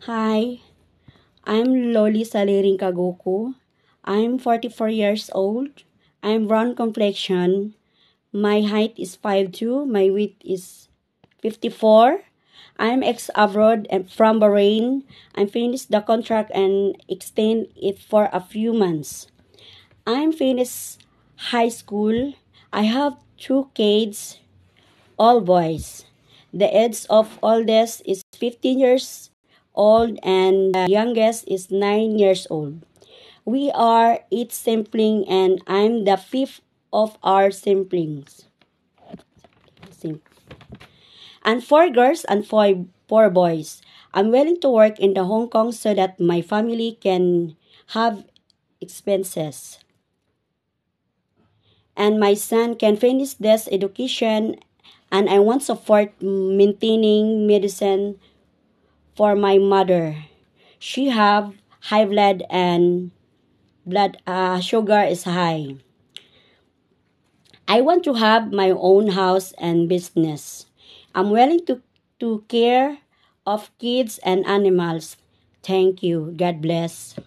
Hi, I'm Loli Saliring Kagoku. I'm 44 years old. I'm brown complexion. My height is 5'2". My weight is 54. I'm ex-abroad and from Bahrain. I finished the contract and extend it for a few months. I'm finished high school. I have two kids, all boys. The age of oldest is 15 years old and the youngest is 9 years old. We are 8 siblings and I'm the fifth of our siblings. And 4 girls and four boys. I'm willing to work in the Hong Kong so that my family can have expenses. And my son can finish this education and I want support maintaining medicine for my mother. She have high blood and blood sugar is high. I want to have my own house and business. I'm willing to care of kids and animals. Thank you. God bless.